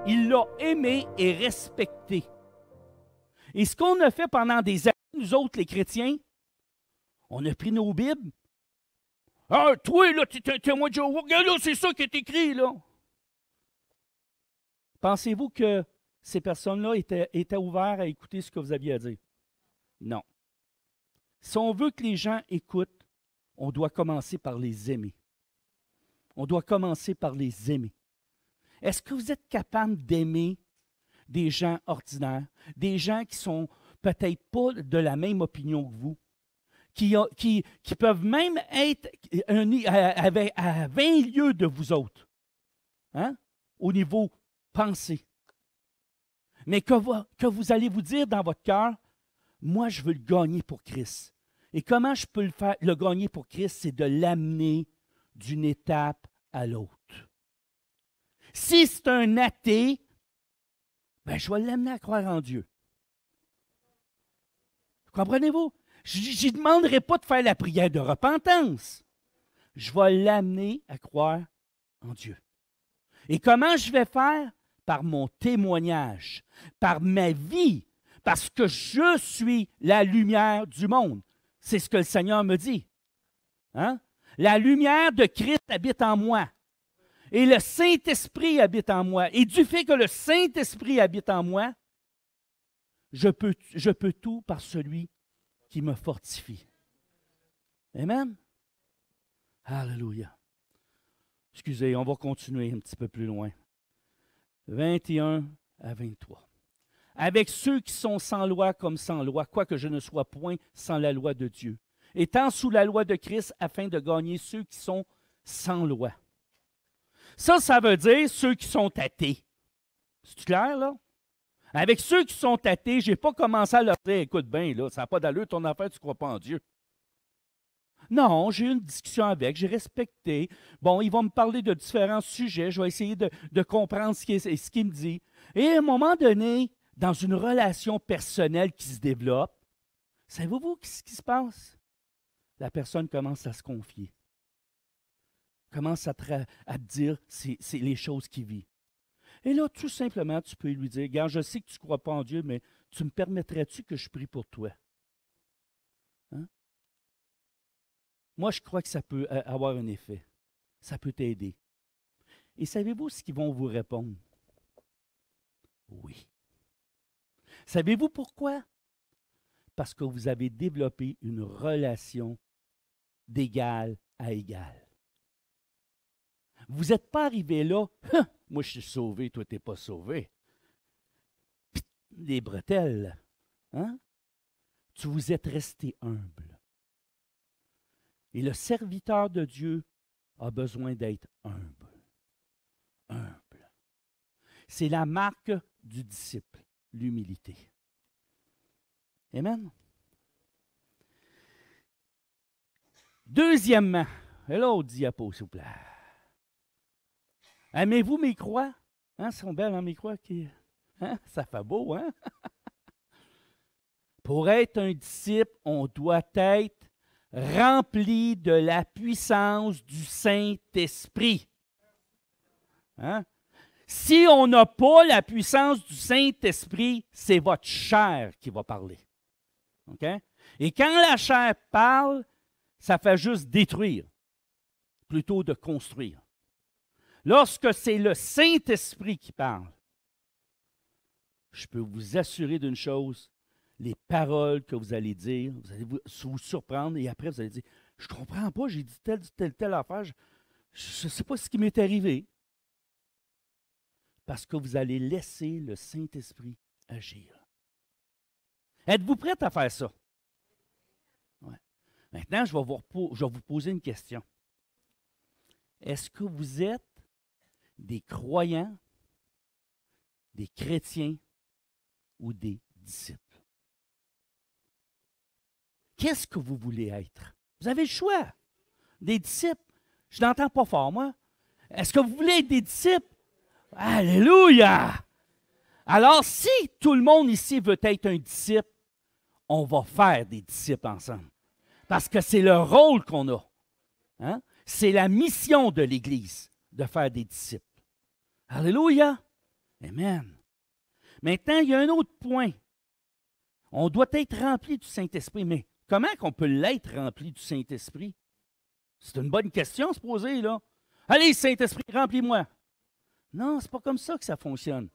Il l'a aimé et respecté. Et ce qu'on a fait pendant des années, nous autres, les chrétiens, on a pris nos Bibles. Ah, toi, là, tu es témoin de Jéhovah. Regarde là, c'est ça qui est écrit, là. Pensez-vous que ces personnes-là étaient ouvertes à écouter ce que vous aviez à dire? Non. Si on veut que les gens écoutent, on doit commencer par les aimer. On doit commencer par les aimer. Est-ce que vous êtes capable d'aimer des gens ordinaires, des gens qui sont peut-être pas de la même opinion que vous, qui peuvent même être à 20 lieues de vous autres, hein? Au niveau pensée. Mais que vous allez vous dire dans votre cœur, moi, je veux le gagner pour Christ. Et comment je peux le gagner pour Christ? C'est de l'amener d'une étape à l'autre. Si c'est un athée, ben, je vais l'amener à croire en Dieu. Comprenez-vous? Je ne demanderai pas de faire la prière de repentance. Je vais l'amener à croire en Dieu. Et comment je vais faire? Par mon témoignage, par ma vie, parce que je suis la lumière du monde. C'est ce que le Seigneur me dit. Hein? La lumière de Christ habite en moi. Et le Saint-Esprit habite en moi. Et du fait que le Saint-Esprit habite en moi, je peux tout par celui qui me fortifie. Amen? Alléluia. Excusez, on va continuer un petit peu plus loin. 21 à 23. Avec ceux qui sont sans loi comme sans loi, quoique je ne sois point sans la loi de Dieu, étant sous la loi de Christ afin de gagner ceux qui sont sans loi. Ça veut dire ceux qui sont athées. C'est clair, là? Avec ceux qui sont athées, je n'ai pas commencé à leur dire, écoute bien, là, ça n'a pas d'allure ton affaire, tu ne crois pas en Dieu. Non, j'ai eu une discussion avec, j'ai respecté. Bon, ils vont me parler de différents sujets, je vais essayer de comprendre ce qu'il me dit. Et à un moment donné, dans une relation personnelle qui se développe, savez-vous ce qui se passe? La personne commence à se confier. Commence à te dire c'est les choses qu'il vit. Et là, tout simplement, tu peux lui dire, regarde, je sais que tu ne crois pas en Dieu, mais tu me permettrais-tu que je prie pour toi? Hein? Moi, je crois que ça peut avoir un effet. Ça peut t'aider. Et savez-vous ce qu'ils vont vous répondre? Oui. Savez-vous pourquoi? Parce que vous avez développé une relation d'égal à égal. Vous n'êtes pas arrivé là, moi je suis sauvé, toi tu n'es pas sauvé. Pit, les bretelles. Hein? Tu vous êtes resté humble. Et le serviteur de Dieu a besoin d'être humble. Humble. C'est la marque du disciple, l'humilité. Amen. Deuxièmement, l'autre diapo, s'il vous plaît. Aimez-vous mes croix? Hein, sont belles, hein, mes croix? Hein? Ça fait beau, hein? Pour être un disciple, on doit être rempli de la puissance du Saint-Esprit. Hein? Si on n'a pas la puissance du Saint-Esprit, c'est votre chair qui va parler. OK? Et quand la chair parle, ça fait juste détruire, plutôt de construire. Lorsque c'est le Saint-Esprit qui parle, je peux vous assurer d'une chose, les paroles que vous allez dire, vous allez vous surprendre et après vous allez dire, je ne comprends pas, j'ai dit telle affaire, je ne sais pas ce qui m'est arrivé. Parce que vous allez laisser le Saint-Esprit agir. Êtes-vous prête à faire ça? Ouais. Maintenant, je vais vous poser une question. Est-ce que vous êtes des croyants, des chrétiens ou des disciples? Qu'est-ce que vous voulez être? Vous avez le choix. Des disciples. Je n'entends pas fort, moi. Est-ce que vous voulez être des disciples? Alléluia! Alors, si tout le monde ici veut être un disciple, on va faire des disciples ensemble. Parce que c'est le rôle qu'on a. Hein? C'est la mission de l'Église de faire des disciples. Alléluia! Amen. Maintenant, il y a un autre point. On doit être rempli du Saint-Esprit, mais comment qu'on peut l'être rempli du Saint-Esprit? C'est une bonne question à se poser, là. Allez, Saint-Esprit, remplis-moi. Non, c'est pas comme ça que ça fonctionne.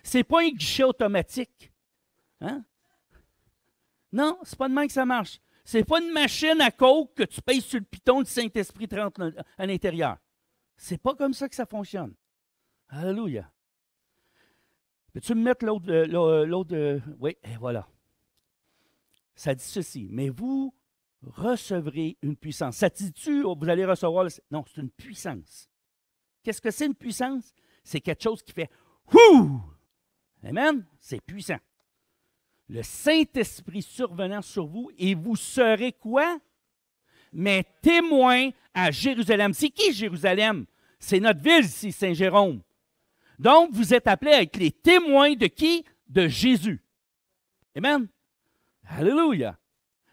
C'est pas un guichet automatique. Hein? Non, c'est pas de même que ça marche. C'est pas une machine à coke que tu payes sur le piton du Saint-Esprit te rentre à l'intérieur. C'est pas comme ça que ça fonctionne. Alléluia. Peux-tu me mettre l'autre? Oui, et voilà. Ça dit ceci. Mais vous recevrez une puissance. Ça dit-tu, vous allez recevoir... Non, c'est une puissance. Qu'est-ce que c'est une puissance? C'est quelque chose qui fait « Ouh! » Amen? C'est puissant. Le Saint-Esprit survenant sur vous et vous serez quoi? Mes témoins à Jérusalem. C'est qui Jérusalem? C'est notre ville ici, Saint-Jérôme. Donc, vous êtes appelés à être les témoins de qui? De Jésus. Amen? Alléluia.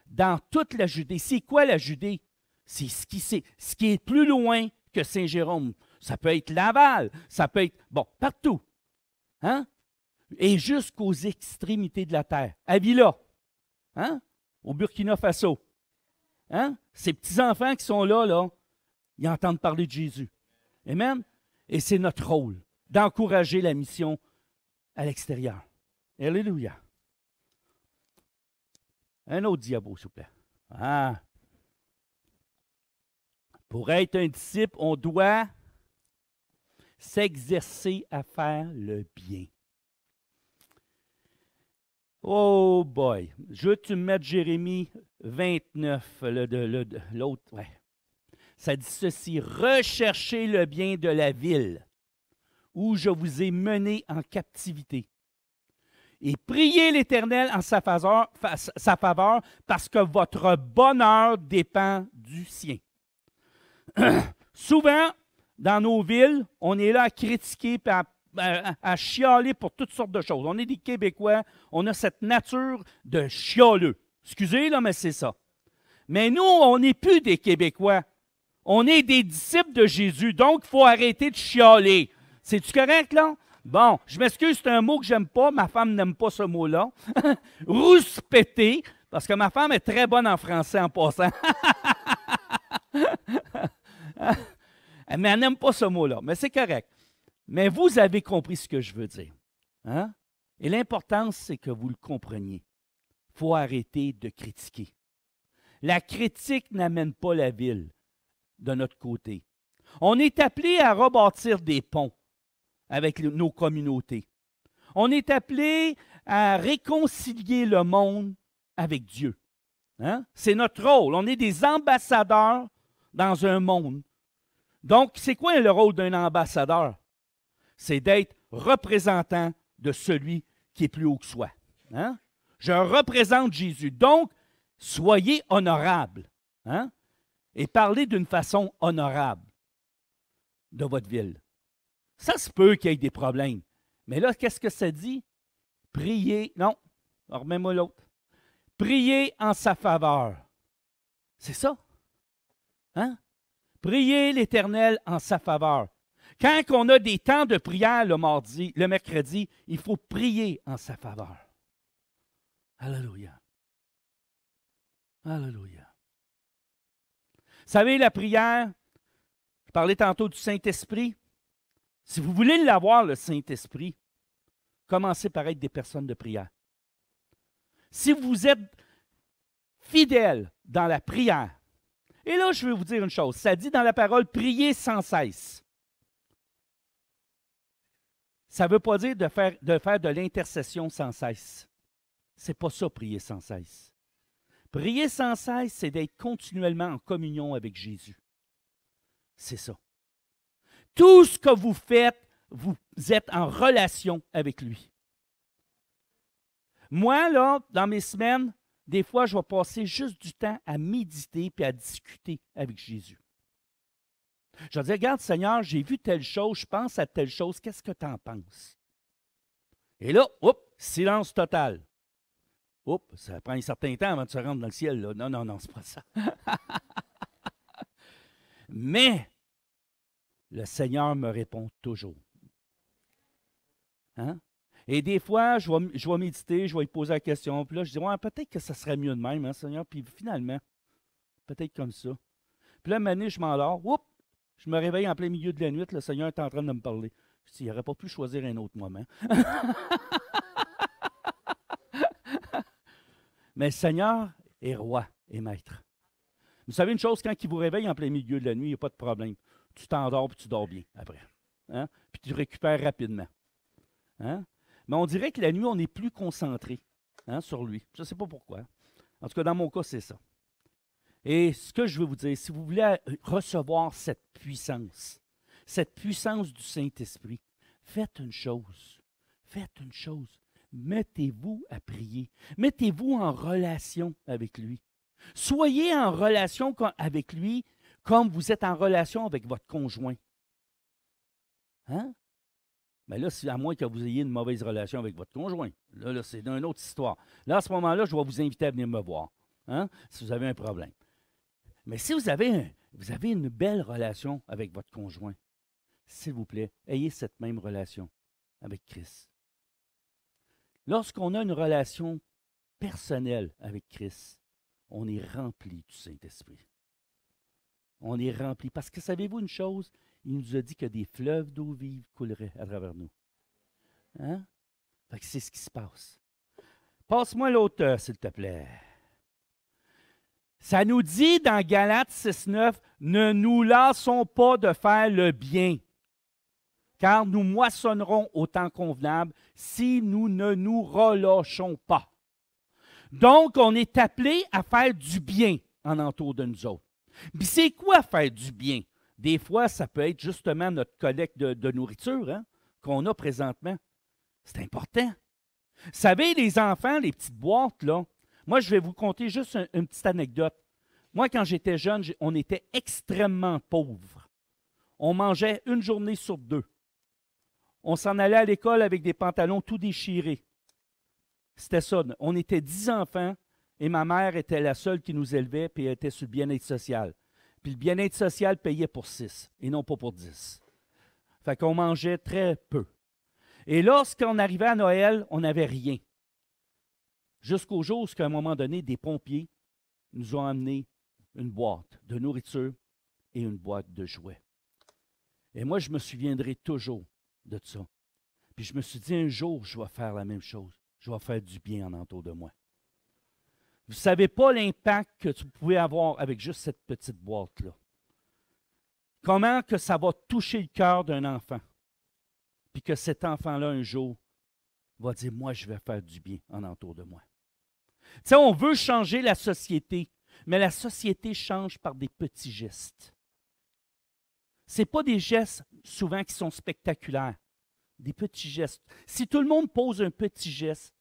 Dans toute la Judée. C'est quoi la Judée? C'est ce qui est plus loin que Saint-Jérôme. Ça peut être Laval, ça peut être, bon, partout. Hein? Et jusqu'aux extrémités de la terre. Avila, hein? Au Burkina Faso. Hein? Ces petits-enfants qui sont là, ils entendent parler de Jésus. Amen? Et c'est notre rôle d'encourager la mission à l'extérieur. Alléluia. Un autre diapo, s'il vous plaît. Ah. Pour être un disciple, on doit s'exercer à faire le bien. Oh boy! Je veux que tu me mettes Jérémie 29, l'autre. Ouais. Ça dit ceci, « Recherchez le bien de la ville où je vous ai mené en captivité. Et priez l'Éternel en sa faveur parce que votre bonheur dépend du sien. » Souvent, dans nos villes, on est là à critiquer et à chialer pour toutes sortes de choses. On est des Québécois, on a cette nature de chialeux. Excusez, là, mais c'est ça. Mais nous, on n'est plus des Québécois. On est des disciples de Jésus, donc il faut arrêter de chialer. C'est-tu correct, là? Bon, je m'excuse, c'est un mot que j'aime pas. Ma femme n'aime pas ce mot-là. Rouspéter, parce que ma femme est très bonne en français en passant. Mais elle n'aime pas ce mot-là, mais c'est correct. Mais vous avez compris ce que je veux dire. Hein? Et l'important, c'est que vous le compreniez. Il faut arrêter de critiquer. La critique n'amène pas la ville de notre côté. On est appelé à rebâtir des ponts avec nos communautés. On est appelé à réconcilier le monde avec Dieu. Hein? C'est notre rôle. On est des ambassadeurs dans un monde. Donc, c'est quoi le rôle d'un ambassadeur? C'est d'être représentant de celui qui est plus haut que soi. Hein? Je représente Jésus. Donc, soyez honorables. Hein? Et parlez d'une façon honorable de votre ville. Ça se peut qu'il y ait des problèmes. Mais là, qu'est-ce que ça dit? Priez. Non, remets-moi l'autre. Priez en sa faveur. C'est ça. Hein? Priez l'Éternel en sa faveur. Quand on a des temps de prière le mercredi, il faut prier en sa faveur. Alléluia. Alléluia. Vous savez, la prière, je parlais tantôt du Saint-Esprit. Si vous voulez l'avoir, le Saint-Esprit, commencez par être des personnes de prière. Si vous êtes fidèles dans la prière, et là, je vais vous dire une chose, ça dit dans la parole, priez sans cesse. Ça ne veut pas dire de faire de l'intercession sans cesse. Ce n'est pas ça, prier sans cesse. Prier sans cesse, c'est d'être continuellement en communion avec Jésus. C'est ça. Tout ce que vous faites, vous êtes en relation avec lui. Moi, là, dans mes semaines, des fois, je vais passer juste du temps à méditer et à discuter avec Jésus. Je vais dire, regarde, Seigneur, j'ai vu telle chose, je pense à telle chose, qu'est-ce que tu en penses? Et là, silence total. Ça prend un certain temps avant de se rendre dans le ciel. Là. Non, c'est pas ça. Mais le Seigneur me répond toujours. Hein? Et des fois, je vais méditer, je vais lui poser la question, puis là, je dis, ouais, peut-être que ça serait mieux de même, hein, Seigneur, puis finalement, peut-être comme ça. Puis là, une année, je m'endors, oups, je me réveille en plein milieu de la nuit, le Seigneur est en train de me parler. Je dis, il n'aurait pas pu choisir un autre moment. Mais le Seigneur est roi et maître. Vous savez une chose, quand il vous réveille en plein milieu de la nuit, il n'y a pas de problème. Tu t'endors et tu dors bien après. Hein? Puis tu récupères rapidement. Hein? Mais on dirait que la nuit, on est plus concentré, hein, sur lui. Je ne sais pas pourquoi. En tout cas, dans mon cas, c'est ça. Et ce que je veux vous dire, si vous voulez recevoir cette puissance du Saint-Esprit, faites une chose. Faites une chose. Mettez-vous à prier. Mettez-vous en relation avec lui. Soyez en relation avec lui comme vous êtes en relation avec votre conjoint. Hein? Mais là, à moins que vous ayez une mauvaise relation avec votre conjoint. Là c'est une autre histoire. Là, à ce moment-là, je vais vous inviter à venir me voir, hein, si vous avez un problème. Mais si vous avez une belle relation avec votre conjoint, s'il vous plaît, ayez cette même relation avec Christ. Lorsqu'on a une relation personnelle avec Christ, on est rempli du Saint-Esprit. On est rempli. Parce que savez-vous une chose? Il nous a dit que des fleuves d'eau vive couleraient à travers nous. Hein? Fait que c'est ce qui se passe. Passe-moi l'autre, s'il te plaît. Ça nous dit dans Galates 6,9, ne nous lassons pas de faire le bien, car nous moissonnerons au temps convenable si nous ne nous relâchons pas. Donc, on est appelé à faire du bien en entour de nous autres. Puis c'est quoi faire du bien? Des fois, ça peut être justement notre collecte de nourriture, hein, qu'on a présentement. C'est important. Vous savez, les enfants, les petites boîtes, là, moi, je vais vous conter juste une petite anecdote. Moi, quand j'étais jeune, on était extrêmement pauvres. On mangeait une journée sur deux. On s'en allait à l'école avec des pantalons tout déchirés. C'était ça. On était 10 enfants et ma mère était la seule qui nous élevait, puis elle était sur le bien-être social. Puis le bien-être social payait pour 6 et non pas pour 10. Fait qu'on mangeait très peu. Et lorsqu'on arrivait à Noël, on n'avait rien. Jusqu'au jour où, à un moment donné, des pompiers nous ont amené une boîte de nourriture et une boîte de jouets. Et moi, je me souviendrai toujours de ça. Puis je me suis dit, un jour, je vais faire la même chose. Je vais faire du bien en entour de moi. Vous ne savez pas l'impact que tu pouvais avoir avec juste cette petite boîte-là. Comment que ça va toucher le cœur d'un enfant. Puis que cet enfant-là, un jour, va dire, moi, je vais faire du bien en entour de moi. Tu sais, on veut changer la société, mais la société change par des petits gestes. Ce n'est pas des gestes souvent qui sont spectaculaires, des petits gestes. Si tout le monde pose un petit geste,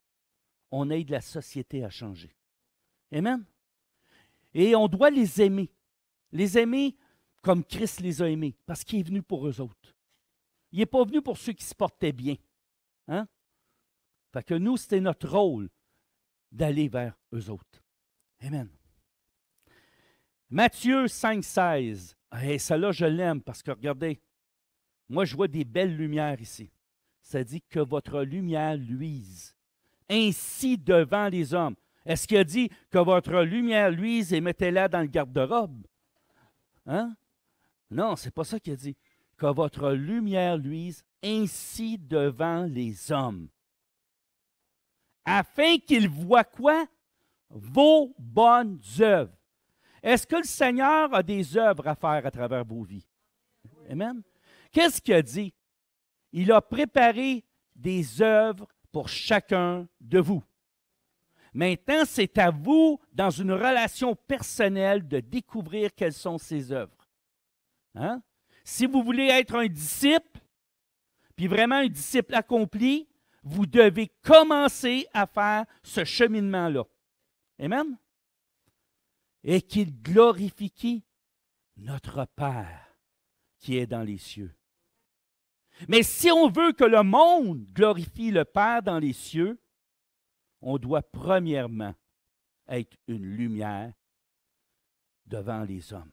on aide la société à changer. Amen? Et on doit les aimer. Les aimer comme Christ les a aimés, parce qu'il est venu pour eux autres. Il n'est pas venu pour ceux qui se portaient bien. Hein? Fait que nous, c'était notre rôle d'aller vers eux autres. Amen. Matthieu 5,16. Hey, celle-là, je l'aime parce que, regardez, moi, je vois des belles lumières ici. Ça dit que votre lumière luise, ainsi devant les hommes. Est-ce qu'il a dit que votre lumière luise et mettez-la dans le garde-robe? Hein? Non, c'est pas ça qu'il a dit. Que votre lumière luise ainsi devant les hommes. Afin qu'ils voient quoi? Vos bonnes œuvres. Est-ce que le Seigneur a des œuvres à faire à travers vos vies? Amen. Qu'est-ce qu'il a dit? Il a préparé des œuvres pour chacun de vous. Maintenant, c'est à vous, dans une relation personnelle, de découvrir quelles sont ces œuvres. Hein? Si vous voulez être un disciple, puis vraiment un disciple accompli, vous devez commencer à faire ce cheminement-là. Amen? Et qu'il glorifie qui? Notre Père qui est dans les cieux. Mais si on veut que le monde glorifie le Père dans les cieux, on doit premièrement être une lumière devant les hommes.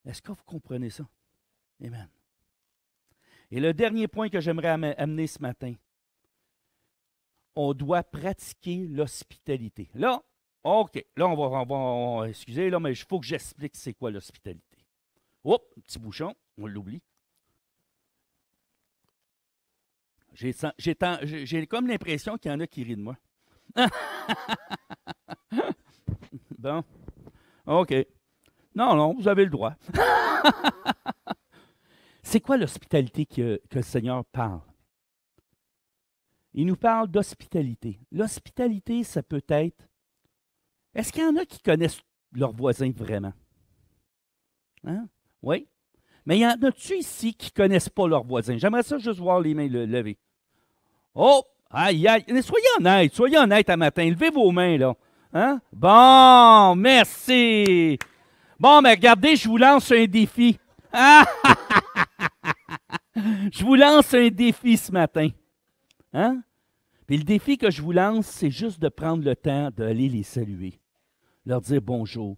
Est-ce que vous comprenez ça? Amen. Et le dernier point que j'aimerais amener ce matin, on doit pratiquer l'hospitalité. Là, OK, là, excusez, là, mais il faut que j'explique c'est quoi l'hospitalité. Oups, petit bouchon, on l'oublie. J'ai comme l'impression qu'il y en a qui rient de moi. Bon, OK. Non, vous avez le droit. C'est quoi l'hospitalité que le Seigneur parle? Il nous parle d'hospitalité. L'hospitalité, ça peut être... Est-ce qu'il y en a qui connaissent leurs voisins vraiment? Hein? Oui. Mais il y en a-tu ici qui ne connaissent pas leurs voisins? J'aimerais ça juste voir les mains levées. Oh! Aïe, aïe! Soyez honnêtes à matin. Levez vos mains, là. Hein? Bon, merci! Bon, mais regardez, je vous lance un défi. Ah! Je vous lance un défi ce matin. Hein? Puis le défi que je vous lance, c'est juste de prendre le temps d'aller les saluer. Leur dire bonjour.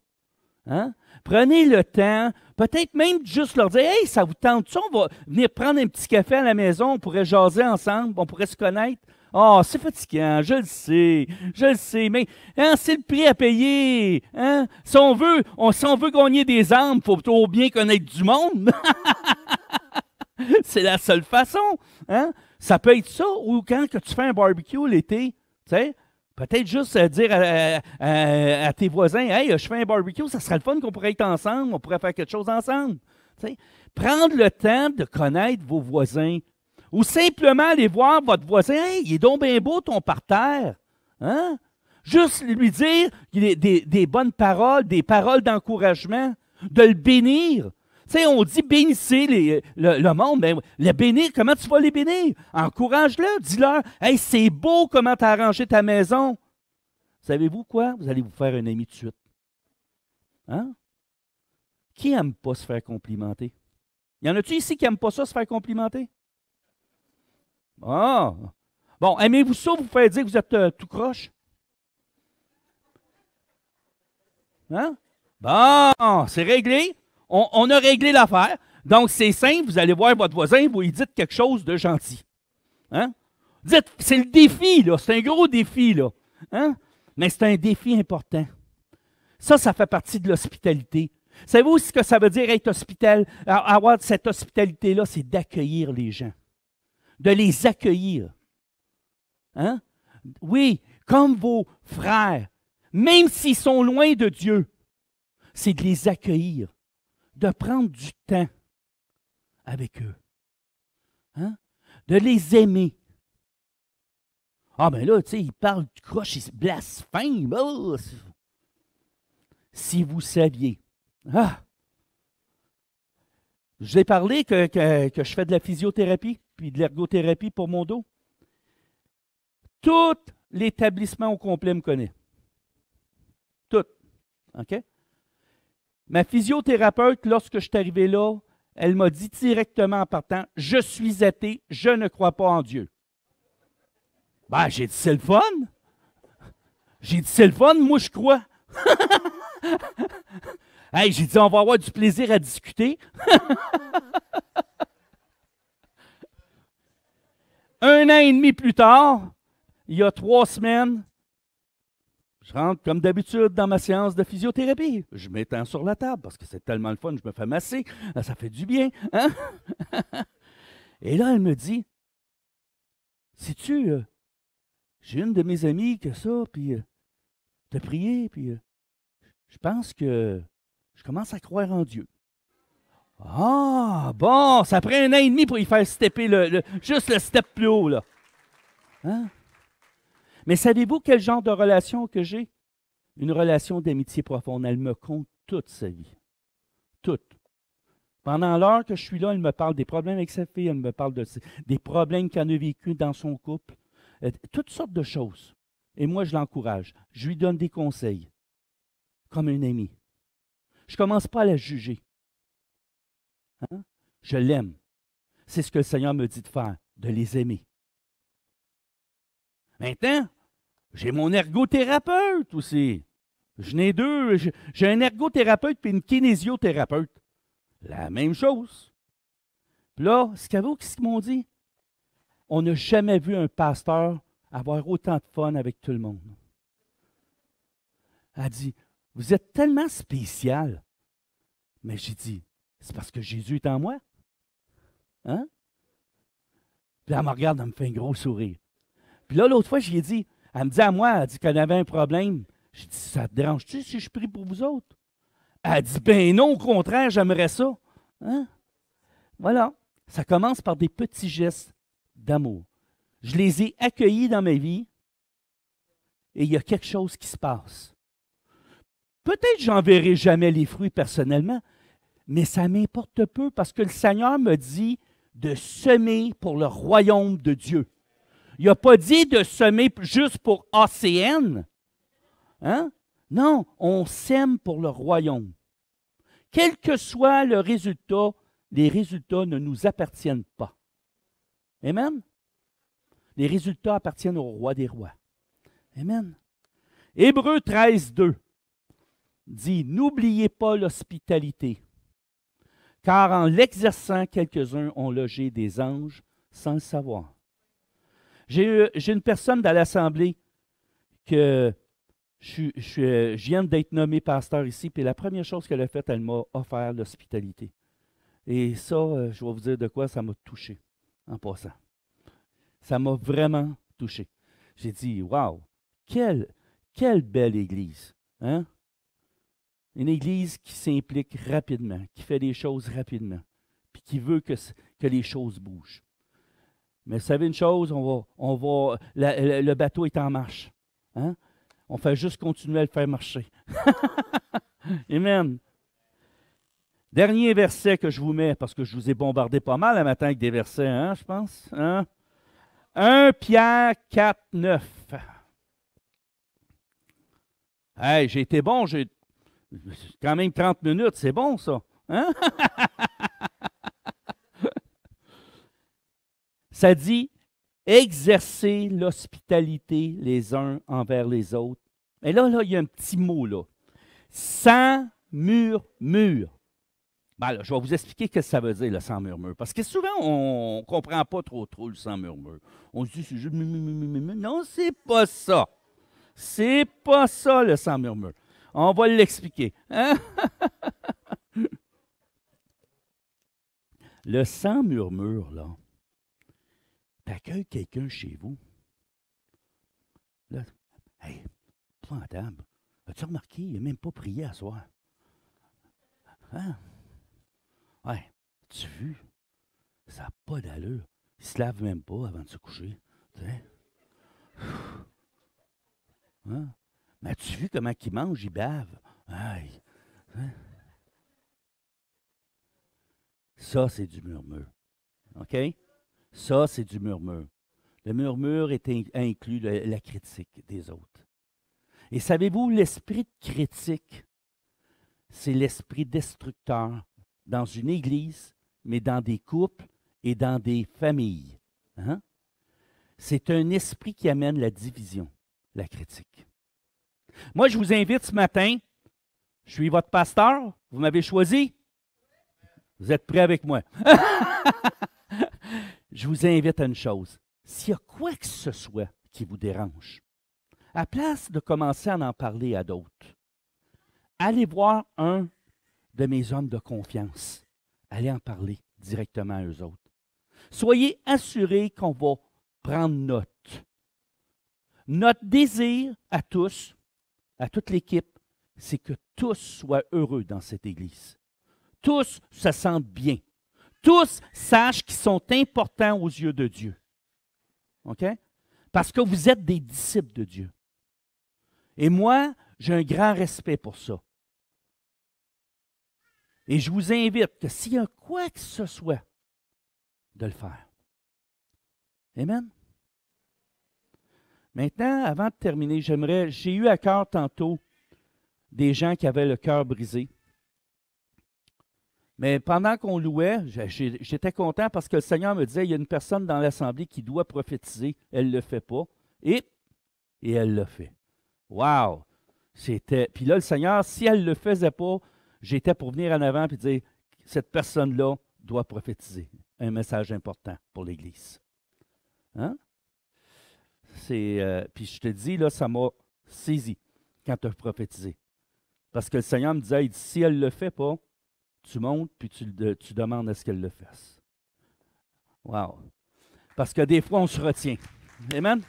Hein? Prenez le temps, peut-être même juste leur dire « Hey, ça vous tente-tu? On va venir prendre un petit café à la maison, on pourrait jaser ensemble, on pourrait se connaître. » Oh, c'est fatigant, je le sais, mais hein, c'est le prix à payer. Hein? Si on veut gagner des âmes, il faut plutôt bien connaître du monde. C'est la seule façon. Hein? Ça peut être ça, ou quand que tu fais un barbecue l'été, tu sais, peut-être juste dire à tes voisins, « Hey, je fais un barbecue, ça serait le fun qu'on pourrait être ensemble, on pourrait faire quelque chose ensemble. » Prendre le temps de connaître vos voisins. Ou simplement aller voir votre voisin, « Hey, il est donc bien beau ton parterre. Hein? » Juste lui dire des bonnes paroles, des paroles d'encouragement, de le bénir. Tu sais, on dit bénissez le monde, mais le bénir, comment tu vas les bénir? Encourage-le, dis-leur, « Hey, c'est beau comment tu as arrangé ta maison. » Savez-vous quoi? Vous allez vous faire un ami tout de suite. Hein? Qui n'aime pas se faire complimenter? Y en a-tu ici qui n'aiment pas ça, se faire complimenter? Ah! Bon, aimez-vous ça, vous faire dire que vous êtes tout croche? Hein? Bon, c'est réglé. On a réglé l'affaire. Donc, c'est simple, vous allez voir votre voisin, vous lui dites quelque chose de gentil. Hein? Dites, c'est le défi, là. C'est un gros défi, là. Hein? Mais c'est un défi important. Ça fait partie de l'hospitalité. Savez-vous ce que ça veut dire être hospital? Avoir cette hospitalité-là, c'est d'accueillir les gens. De les accueillir. Hein? Oui, comme vos frères, même s'ils sont loin de Dieu, c'est de les accueillir, de prendre du temps avec eux, hein? De les aimer. Ah, ben là, tu sais, ils parlent du croche, ils blasphèment. Oh, si vous saviez. Ah! Je vous ai parlé que je fais de la physiothérapie puis de l'ergothérapie pour mon dos. Tout l'établissement au complet me connaît. Tout. OK? Ma physiothérapeute, lorsque je suis arrivé là, elle m'a dit directement en partant, « Je suis athée, je ne crois pas en Dieu. » Ben, j'ai dit, c'est le fun. J'ai dit, c'est le fun, moi je crois. Hey, j'ai dit, on va avoir du plaisir à discuter. Un an et demi plus tard, il y a 3 semaines, je rentre comme d'habitude dans ma séance de physiothérapie. Je m'étends sur la table parce que c'est tellement le fun, je me fais masser, ça fait du bien. Hein? Et là, elle me dit, sais-tu, j'ai une de mes amies qui a ça, puis t'as prié, puis je pense que je commence à croire en Dieu. Ah, bon, ça prend 1 an et demi pour y faire stepper juste le step plus haut, là. Hein? Mais savez-vous quel genre de relation que j'ai? Une relation d'amitié profonde. Elle me compte toute sa vie. Toute. Pendant l'heure que je suis là, elle me parle des problèmes avec sa fille, elle me parle des problèmes qu'elle a vécu dans son couple. Toutes sortes de choses. Et moi, je l'encourage. Je lui donne des conseils. Comme un ami. Je ne commence pas à la juger. Hein? Je l'aime. C'est ce que le Seigneur me dit de faire, de les aimer. Maintenant, j'ai mon ergothérapeute aussi. Je n'ai 2. J'ai un ergothérapeute et une kinésiothérapeute. La même chose. Puis là, savez-vous ce qu'ils m'ont dit? On n'a jamais vu un pasteur avoir autant de fun avec tout le monde. Elle dit, vous êtes tellement spécial. Mais j'ai dit, c'est parce que Jésus est en moi. Hein? Puis elle me regarde, elle me fait un gros sourire. Puis là, l'autre fois, je lui ai dit, elle me dit à moi, elle dit qu'elle avait un problème. J'ai dit, ça te dérange-tu si je prie pour vous autres? Elle dit, ben non, au contraire, j'aimerais ça. Hein? Voilà. Ça commence par des petits gestes d'amour. Je les ai accueillis dans ma vie et il y a quelque chose qui se passe. Peut-être que j'en verrai jamais les fruits personnellement, mais ça m'importe peu parce que le Seigneur me dit de semer pour le royaume de Dieu. Il n'a pas dit de semer juste pour ACN. Hein? Non, on sème pour le royaume. Quel que soit le résultat, les résultats ne nous appartiennent pas. Amen? Les résultats appartiennent au roi des rois. Amen. Hébreux 13, 2 dit, n'oubliez pas l'hospitalité, car en l'exerçant, quelques-uns ont logé des anges sans le savoir. J'ai une personne dans l'Assemblée que je viens d'être nommé pasteur ici, puis la première chose qu'elle a faite, elle m'a offert l'hospitalité. Et ça, je vais vous dire de quoi ça m'a touché en passant. Ça m'a vraiment touché. J'ai dit, wow, quelle belle Église. Hein? Une Église qui s'implique rapidement, qui fait des choses rapidement, puis qui veut que les choses bougent. Mais vous savez une chose, le bateau est en marche. Hein? On fait juste continuer à le faire marcher. Amen. Dernier verset que je vous mets, parce que je vous ai bombardé pas mal le matin avec des versets, hein, je pense. Hein? 1 Pierre 4, 9. Hey, j'ai été bon, j'ai quand même 30 minutes, c'est bon ça. Hein? Ça dit, exercer l'hospitalité les uns envers les autres. Et là, il y a un petit mot là. Sans murmure. Ben là, je vais vous expliquer ce que ça veut dire, le sans murmure. Parce que souvent, on ne comprend pas trop le sans murmure. On se dit, c'est juste non, c'est pas ça. C'est pas ça, le sans murmure. On va l'expliquer. Hein? Le sans murmure, là, t'accueilles quelqu'un chez vous. Là, hey, prends la table. As-tu remarqué, il n'a même pas prié à soir. Hein? Ouais, as-tu vu? Ça n'a pas d'allure. Il ne se lave même pas avant de se coucher. Hein? Mais as-tu vu comment il mange, il bave? Aïe. Hein? Ça, c'est du murmure. OK? Ça, c'est du murmure. Le murmure inclut la critique des autres. Et savez-vous, l'esprit de critique, c'est l'esprit destructeur dans une église, mais dans des couples et dans des familles. Hein? C'est un esprit qui amène la division, la critique. Moi, je vous invite ce matin, je suis votre pasteur, vous m'avez choisi, vous êtes prêts avec moi. Je vous invite à une chose, s'il y a quoi que ce soit qui vous dérange, à place de commencer à en parler à d'autres, allez voir un de mes hommes de confiance. Allez en parler directement à eux autres. Soyez assurés qu'on va prendre note. Notre désir à tous, à toute l'équipe, c'est que tous soient heureux dans cette Église. Tous se sentent bien. Tous sachent qu'ils sont importants aux yeux de Dieu. OK? Parce que vous êtes des disciples de Dieu. Et moi, j'ai un grand respect pour ça. Et je vous invite que s'il y a quoi que ce soit, de le faire. Amen? Maintenant, avant de terminer, j'ai eu à cœur tantôt des gens qui avaient le cœur brisé. Mais pendant qu'on louait, j'étais content parce que le Seigneur me disait, il y a une personne dans l'Assemblée qui doit prophétiser, elle ne le fait pas, et elle l'a fait. Wow! Puis là, le Seigneur, si elle ne le faisait pas, j'étais pour venir en avant et dire, cette personne-là doit prophétiser. un message important pour l'Église. Hein? Puis je te dis, là, ça m'a saisi quand tu as prophétisé. Parce que le Seigneur me disait, il dit, si elle ne le fait pas, tu montes puis tu demandes à ce qu'elle le fasse. Wow! Parce que des fois, on se retient. Amen?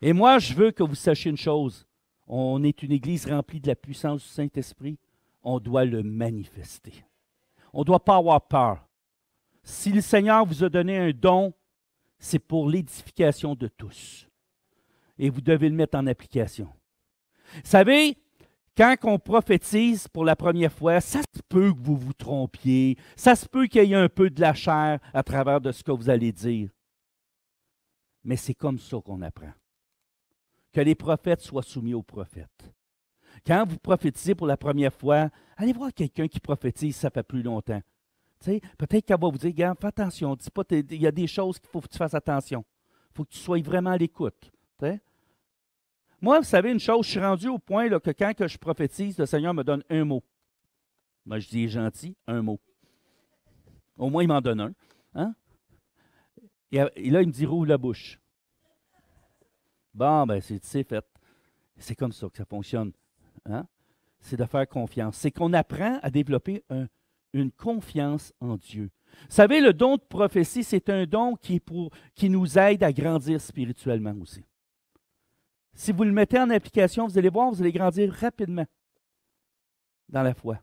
Et moi, je veux que vous sachiez une chose. On est une Église remplie de la puissance du Saint-Esprit. On doit le manifester. On ne doit pas avoir peur. Si le Seigneur vous a donné un don, c'est pour l'édification de tous. Et vous devez le mettre en application. Vous savez, quand on prophétise pour la première fois, ça se peut que vous vous trompiez. Ça se peut qu'il y ait un peu de la chair à travers de ce que vous allez dire. Mais c'est comme ça qu'on apprend. Que les prophètes soient soumis aux prophètes. Quand vous prophétisez pour la première fois, allez voir quelqu'un qui prophétise, ça fait plus longtemps. Peut-être qu'elle va vous dire, regarde, fais attention, dis pas, il y a des choses qu'il faut que tu fasses attention. Il faut que tu sois vraiment à l'écoute. T'sais? Moi, vous savez une chose, je suis rendu au point là, que quand que je prophétise, le Seigneur me donne un mot. Moi, je dis gentil, un mot. Au moins, il m'en donne un. Hein? Et là, il me dit, rouvre la bouche. Bon, ben, c'est fait. C'est comme ça que ça fonctionne. Hein? C'est de faire confiance. C'est qu'on apprend à développer une confiance en Dieu. Vous savez, le don de prophétie, c'est un don qui nous aide à grandir spirituellement aussi. Si vous le mettez en application, vous allez voir, vous allez grandir rapidement dans la foi.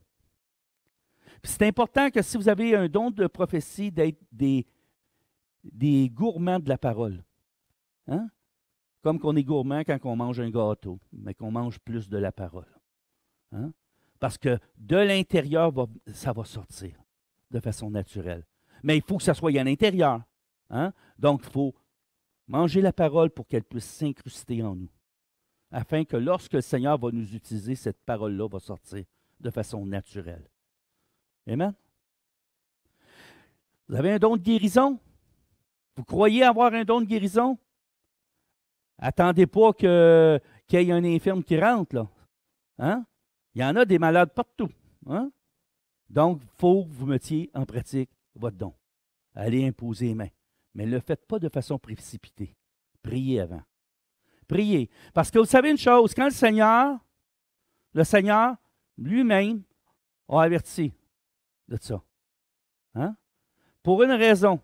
Puis c'est important que si vous avez un don de prophétie, d'être des gourmands de la parole. Hein? Comme qu'on est gourmand quand on mange un gâteau, mais qu'on mange plus de la parole. Hein? Parce que de l'intérieur, ça va sortir de façon naturelle. Mais il faut que ça soit à l'intérieur. Hein? Donc, il faut manger la parole pour qu'elle puisse s'incruster en nous. Afin que lorsque le Seigneur va nous utiliser, cette parole-là va sortir de façon naturelle. Amen? Vous avez un don de guérison? Vous croyez avoir un don de guérison? Attendez pas qu'il y ait un infirme qui rentre, là. Hein? Il y en a des malades partout. Hein? Donc, il faut que vous mettiez en pratique votre don. Allez imposer les mains. Mais ne le faites pas de façon précipitée. Priez avant. Priez. Parce que vous savez une chose, quand le Seigneur lui-même a averti de ça. Hein? Pour une raison,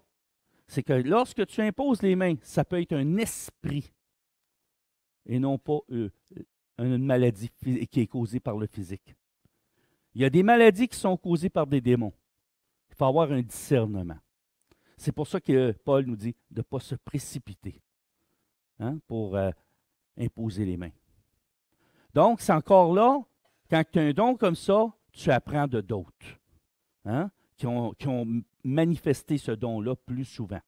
c'est que lorsque tu imposes les mains, ça peut être un esprit et non pas une maladie qui est causée par le physique. Il y a des maladies qui sont causées par des démons. Il faut avoir un discernement. C'est pour ça que Paul nous dit de ne pas se précipiter pour imposer les mains. Donc, c'est encore là, quand tu as un don comme ça, tu apprends de d'autres qui ont manifesté ce don-là plus souvent.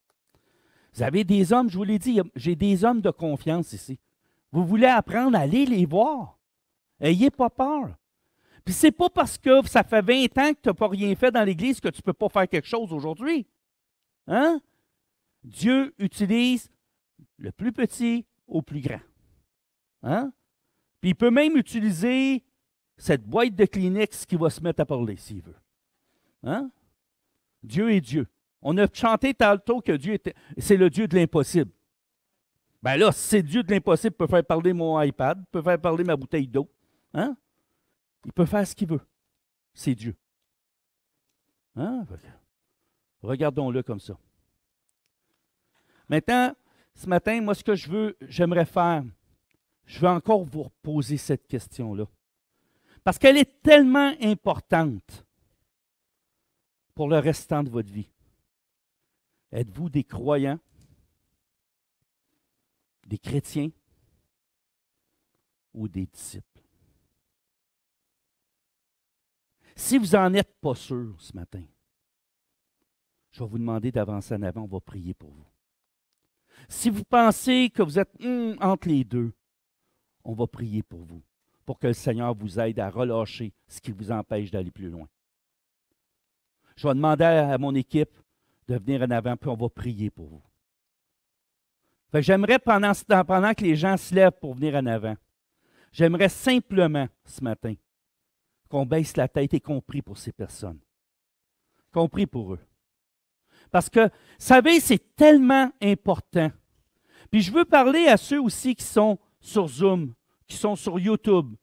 Vous avez des hommes, je vous l'ai dit, j'ai des hommes de confiance ici. Vous voulez apprendre, allez les voir. Ayez pas peur. Puis c'est pas parce que ça fait 20 ans que tu n'as pas rien fait dans l'Église que tu ne peux pas faire quelque chose aujourd'hui. Hein? Dieu utilise le plus petit au plus grand. Hein? Puis il peut même utiliser cette boîte de Kleenex qui va se mettre à parler s'il veut. Hein? Dieu est Dieu. On a chanté tantôt que Dieu c'est le Dieu de l'impossible. Ben là, si c'est Dieu de l'impossible, il peut faire parler mon iPad, il peut faire parler ma bouteille d'eau. Hein? Il peut faire ce qu'il veut. C'est Dieu. Hein? Regardons-le comme ça. Maintenant, ce matin, moi, ce que j'aimerais faire, je veux encore vous poser cette question-là. Parce qu'elle est tellement importante pour le restant de votre vie. Êtes-vous des croyants, des chrétiens ou des disciples? Si vous n'en êtes pas sûr ce matin, je vais vous demander d'avancer en avant, on va prier pour vous. Si vous pensez que vous êtes entre les deux, on va prier pour vous, pour que le Seigneur vous aide à relâcher ce qui vous empêche d'aller plus loin. Je vais demander à mon équipe de venir en avant, puis on va prier pour vous. Fait que j'aimerais, pendant que les gens se lèvent pour venir en avant, j'aimerais simplement, ce matin, qu'on baisse la tête et qu'on prie pour ces personnes. Qu'on prie pour eux. Parce que, vous savez, c'est tellement important. Puis je veux parler à ceux aussi qui sont sur Zoom, qui sont sur YouTube,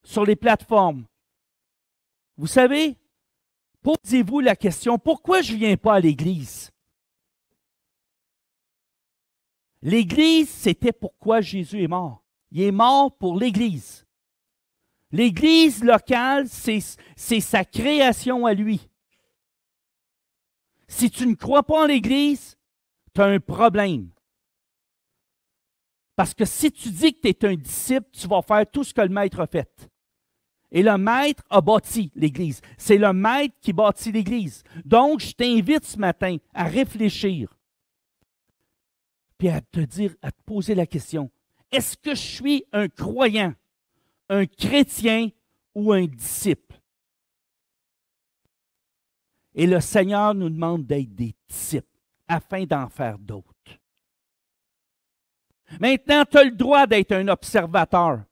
sur les plateformes. Vous savez, posez-vous la question, pourquoi je ne viens pas à l'Église? L'Église, c'était pourquoi Jésus est mort. Il est mort pour l'Église. L'Église locale, c'est sa création à lui. Si tu ne crois pas en l'Église, tu as un problème. Parce que si tu dis que tu es un disciple, tu vas faire tout ce que le maître a fait. Et le maître a bâti l'Église. C'est le maître qui bâtit l'Église. Donc, je t'invite ce matin à réfléchir. Puis à te dire, à te poser la question, est-ce que je suis un croyant, un chrétien ou un disciple? Et le Seigneur nous demande d'être des disciples afin d'en faire d'autres. Maintenant, tu as le droit d'être un observateur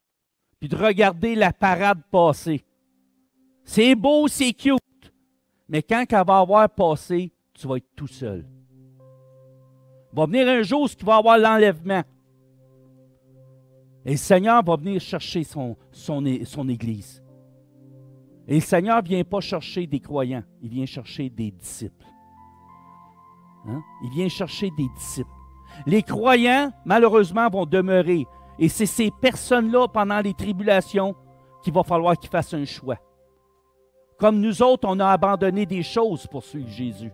puis de regarder la parade passer. C'est beau, c'est cute, mais quand elle va avoir passé, tu vas être tout seul. Il va venir un jour où il va y avoir l'enlèvement. Et le Seigneur va venir chercher son Église. Et le Seigneur ne vient pas chercher des croyants, il vient chercher des disciples. Hein? Il vient chercher des disciples. Les croyants, malheureusement, vont demeurer. Et c'est ces personnes-là, pendant les tribulations, qu'il va falloir qu'ils fassent un choix. Comme nous autres, on a abandonné des choses pour suivre Jésus.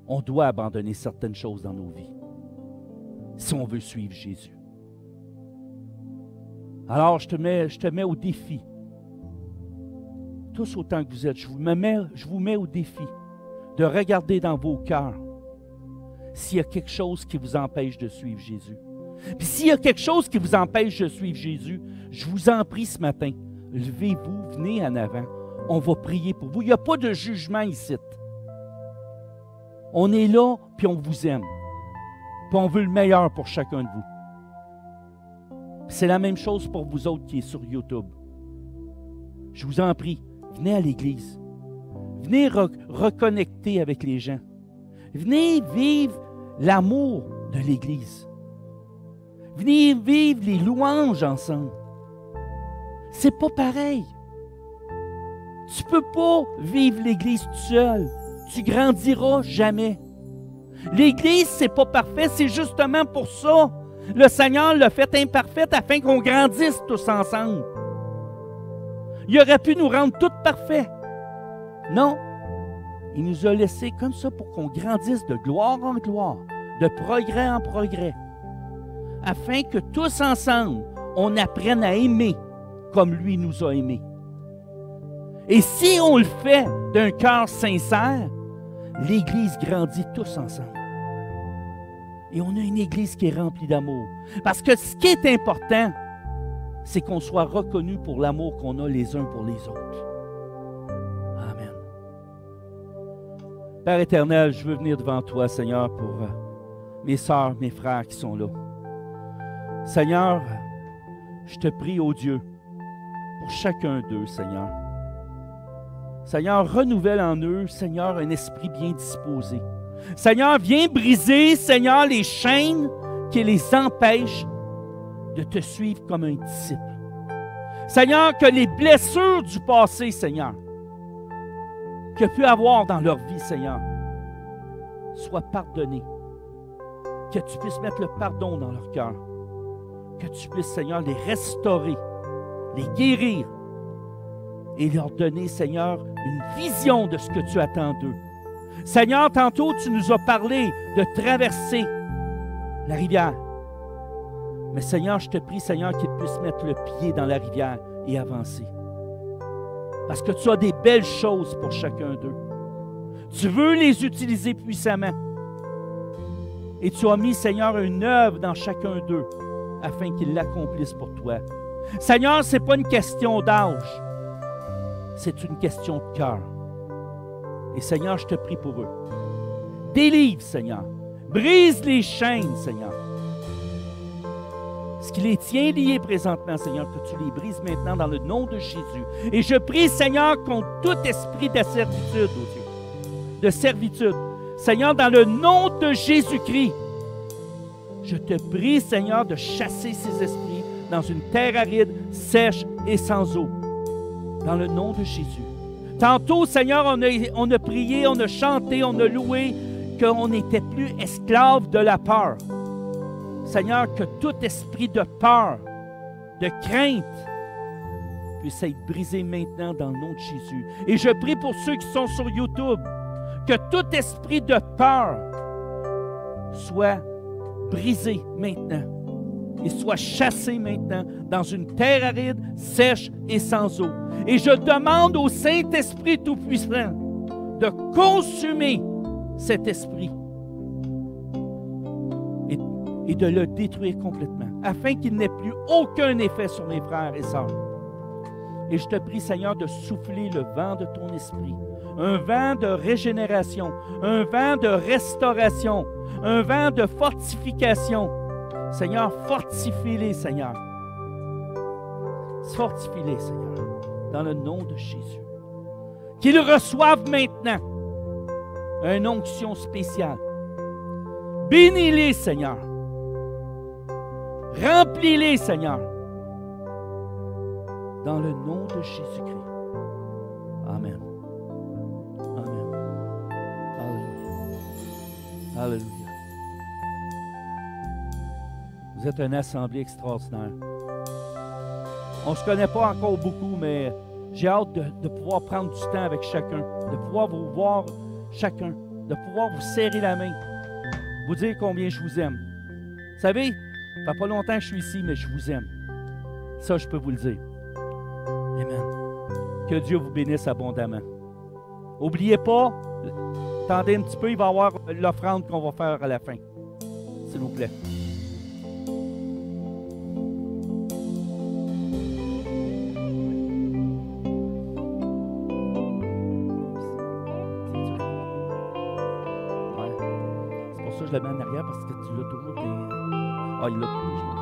On doit abandonner certaines choses dans nos vies si on veut suivre Jésus. Alors, je te mets au défi. Tous autant que vous êtes, je vous mets au défi de regarder dans vos cœurs s'il y a quelque chose qui vous empêche de suivre Jésus. Puis s'il y a quelque chose qui vous empêche de suivre Jésus, je vous en prie ce matin, levez-vous, venez en avant. On va prier pour vous. Il n'y a pas de jugement ici. On est là, puis on vous aime. Puis on veut le meilleur pour chacun de vous. C'est la même chose pour vous autres qui êtes sur YouTube. Je vous en prie, venez à l'Église. Venez reconnecter avec les gens. Venez vivre l'amour de l'Église. Venez vivre les louanges ensemble. C'est pas pareil. Tu peux pas vivre l'Église tout seul. Tu grandiras jamais. L'Église, c'est pas parfait, c'est justement pour ça. Le Seigneur l'a fait imparfaite afin qu'on grandisse tous ensemble. Il aurait pu nous rendre tous parfaits. Non. Il nous a laissés comme ça pour qu'on grandisse de gloire en gloire, de progrès en progrès, afin que tous ensemble, on apprenne à aimer comme lui nous a aimés. Et si on le fait d'un cœur sincère, l'Église grandit tous ensemble. Et on a une Église qui est remplie d'amour. Parce que ce qui est important, c'est qu'on soit reconnu pour l'amour qu'on a les uns pour les autres. Amen. Père éternel, je veux venir devant toi, Seigneur, pour mes sœurs, mes frères qui sont là. Seigneur, je te prie, ô Dieu, pour chacun d'eux, Seigneur. Seigneur, renouvelle en eux, Seigneur, un esprit bien disposé. Seigneur, viens briser, Seigneur, les chaînes qui les empêchent de te suivre comme un disciple. Seigneur, que les blessures du passé, Seigneur, qu'il y a pu avoir dans leur vie, Seigneur, soient pardonnées. Que tu puisses mettre le pardon dans leur cœur. Que tu puisses, Seigneur, les restaurer, les guérir et leur donner, Seigneur, une vision de ce que tu attends d'eux. Seigneur, tantôt, tu nous as parlé de traverser la rivière. Mais Seigneur, je te prie, Seigneur, qu'ils puissent mettre le pied dans la rivière et avancer. Parce que tu as des belles choses pour chacun d'eux. Tu veux les utiliser puissamment. Et tu as mis, Seigneur, une œuvre dans chacun d'eux afin qu'ils l'accomplissent pour toi. Seigneur, ce n'est pas une question d'âge. C'est une question de cœur. Et Seigneur, je te prie pour eux. Délivre, Seigneur. Brise les chaînes, Seigneur. Ce qui les tient liés présentement, Seigneur, que tu les brises maintenant dans le nom de Jésus. Et je prie, Seigneur, contre tout esprit d'asservitude, oh Dieu, de servitude. Seigneur, dans le nom de Jésus-Christ, je te prie, Seigneur, de chasser ces esprits dans une terre aride, sèche et sans eau. Dans le nom de Jésus. Tantôt, Seigneur, on a prié, on a chanté, on a loué qu'on n'était plus esclave de la peur. Seigneur, que tout esprit de peur, de crainte, puisse être brisé maintenant dans le nom de Jésus. Et je prie pour ceux qui sont sur YouTube, que tout esprit de peur soit brisé maintenant et soit chassé maintenant dans une terre aride, sèche et sans eau. Et je demande au Saint-Esprit Tout-Puissant de consumer cet esprit et de le détruire complètement, afin qu'il n'ait plus aucun effet sur mes frères et sœurs. Et je te prie, Seigneur, de souffler le vent de ton esprit, un vent de régénération, un vent de restauration, un vent de fortification. Seigneur, fortifie-les, Seigneur. Fortifie-les, Seigneur, dans le nom de Jésus. Qu'ils reçoivent maintenant une onction spéciale. Bénis-les, Seigneur. Remplis-les, Seigneur. Dans le nom de Jésus-Christ. Amen. Amen. Alléluia. Alléluia. Vous êtes une assemblée extraordinaire. On ne se connaît pas encore beaucoup, mais j'ai hâte de pouvoir prendre du temps avec chacun, de pouvoir vous voir chacun, de pouvoir vous serrer la main, vous dire combien je vous aime. Vous savez, ça fait pas longtemps que je suis ici, mais je vous aime. Ça, je peux vous le dire. Amen. Que Dieu vous bénisse abondamment. N'oubliez pas, attendez un petit peu, il va y avoir l'offrande qu'on va faire à la fin. S'il vous plaît. Ouais. C'est pour ça que je le mets en arrière, parce que tu l'as toujours des... Ah, il l'a toujours.